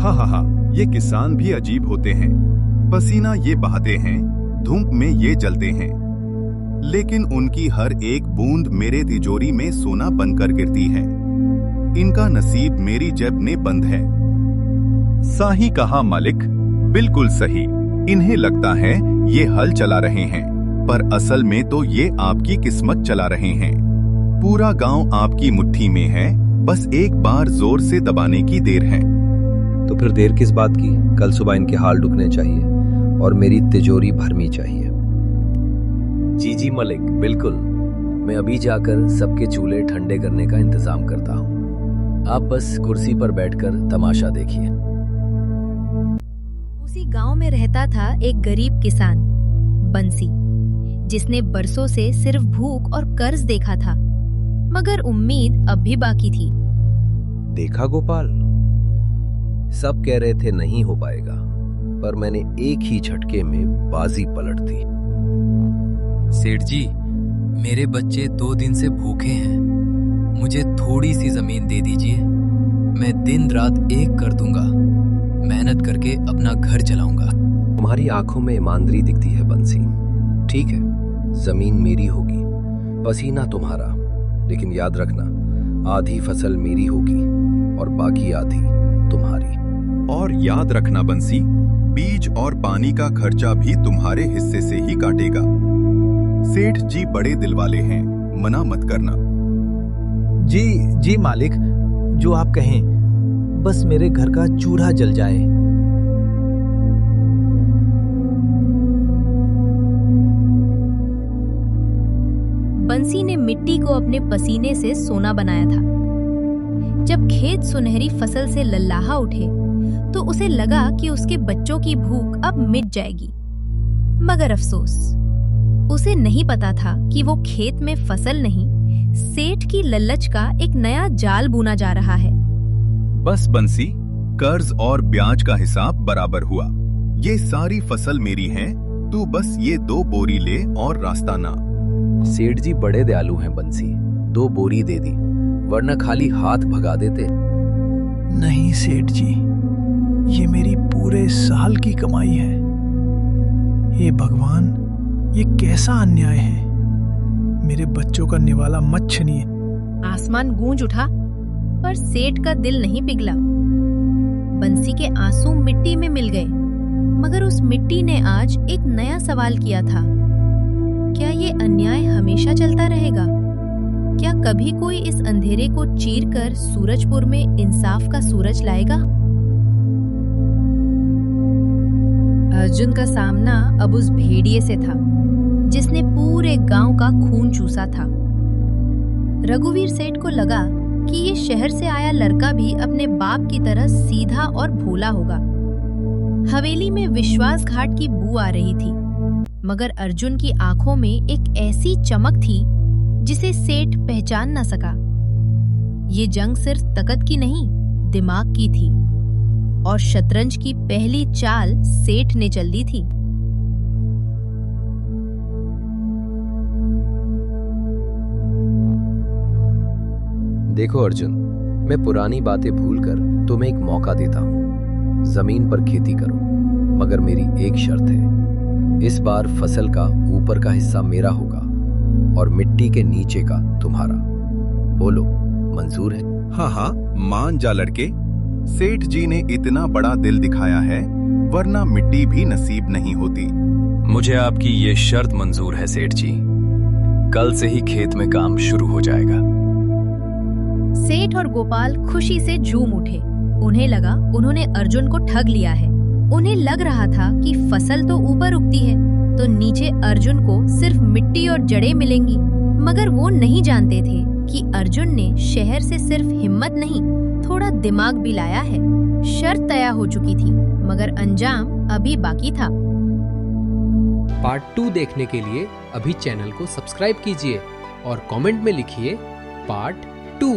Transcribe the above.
हा हा हा, ये किसान भी अजीब होते हैं। पसीना ये बहाते हैं, धूप में ये जलते हैं, लेकिन उनकी हर एक बूंद मेरे तिजोरी में सोना बनकर गिरती है। इनका नसीब मेरी जेब में बंद है। सही कहा मालिक, बिल्कुल सही। इन्हें लगता है ये हल चला रहे हैं, पर असल में तो ये आपकी किस्मत चला रहे हैं। पूरा गांव आपकी मुट्ठी में है, बस एक बार जोर से दबाने की देर है। तो फिर देर किस बात की? कल सुबह इनके हाल दुखने चाहिए और मेरी तिजोरी भरनी चाहिए। जी मलिक, बिल्कुल। मैं अभी जाकर सबके चूल्हे ठंडे करने का इंतजाम करता हूँ। आप बस कुर्सी पर बैठकर तमाशा देखिए। उसी गांव में रहता था एक गरीब किसान, बंसी, जिसने बरसों से सिर्फ भूख और कर्ज देखा था, मगर उम्मीद अब भी बाकी थी। देखा गोपाल, सब कह रहे थे नहीं हो पाएगा, पर मैंने एक ही झटके में बाजी पलट दी। सेठ जी, मेरे बच्चे 2 दिन से भूखे हैं। मुझे थोड़ी सी जमीन दे दीजिए, मैं दिन रात एक कर दूंगा। मेहनत करके अपना घर चलाऊंगा। तुम्हारी आंखों में ईमानदारी दिखती है बंसी। ठीक है, जमीन मेरी होगी, पसीना तुम्हारा, लेकिन याद रखना, आधी फसल मेरी होगी और बाकी आधी तुम्हारी। और याद रखना बंसी, बीज और पानी का खर्चा भी तुम्हारे हिस्से से ही काटेगा। सेठ जी बड़े दिल वाले हैं, मना मत करना। जी मालिक, जो आप कहें, बस मेरे घर का चूल्हा जल जाए। बंसी ने मिट्टी को अपने पसीने से सोना बनाया था। जब खेत सुनहरी फसल से लल्लाहा उठे, तो उसे लगा कि उसके बच्चों की भूख अब मिट जाएगी। मगर अफसोस, उसे नहीं पता था कि वो खेत में फसल नहीं, सेठ की ललच का एक नया जाल बुना जा रहा है। बस बंसी, कर्ज और ब्याज का हिसाब बराबर हुआ। ये सारी फसल मेरी है, तू बस ये 2 बोरी ले और रास्ता ना। सेठ जी बड़े दयालु हैं बंसी, 2 बोरी दे दी, वरना खाली हाथ भगा देते। नहीं सेठ जी, ये मेरी पूरे साल की कमाई है। हे भगवान, ये कैसा अन्याय है। मेरे बच्चों का निवाला मत छीनिए। आसमान गूंज उठा, पर सेठ का दिल नहीं पिघला। बंसी के आंसू मिट्टी में मिल गए, मगर उस मिट्टी ने आज एक नया सवाल किया था। क्या ये अन्याय हमेशा चलता रहेगा? क्या कभी कोई इस अंधेरे को चीरकर सूरजपुर में इंसाफ का सूरज लाएगा? अर्जुन का सामना अब उस भेड़िए से था, जिसने पूरे गांव का खून चूसा था। रघुवीर सेठ को लगा कि ये शहर से आया लड़का भी अपने बाप की तरह सीधा और भोला होगा। हवेली में विश्वासघात की बू आ रही थी, मगर अर्जुन की आंखों में एक ऐसी चमक थी जिसे सेठ पहचान न सका। ये जंग सिर्फ ताकत की नहीं, दिमाग की थी, और शतरंज की पहली चाल सेठ ने चल दी थी। देखो अर्जुन, मैं पुरानी बातें भूलकर तुम्हें एक मौका देता हूँ। जमीन पर खेती करो, मगर मेरी एक शर्त है। इस बार फसल का ऊपर का हिस्सा मेरा होगा और मिट्टी के नीचे का तुम्हारा। बोलो, मंजूर है? हाँ, मान जा लड़के। सेठ जी ने इतना बड़ा दिल दिखाया है, वरना मिट्टी भी नसीब नहीं होती। मुझे आपकी ये शर्त मंजूर है सेठ जी। कल से ही खेत में काम शुरू हो जाएगा। सेठ और गोपाल खुशी से झूम उठे। उन्हें लगा उन्होंने अर्जुन को ठग लिया है। उन्हें लग रहा था कि फसल तो ऊपर उगती है, तो नीचे अर्जुन को सिर्फ मिट्टी और जड़ें मिलेंगी। मगर वो नहीं जानते थे कि अर्जुन ने शहर से सिर्फ हिम्मत नहीं, थोड़ा दिमाग भी लाया है। शर्त तय हो चुकी थी, मगर अंजाम अभी बाकी था। पार्ट 2 देखने के लिए अभी चैनल को सब्सक्राइब कीजिए और कमेंट में लिखिए पार्ट 2।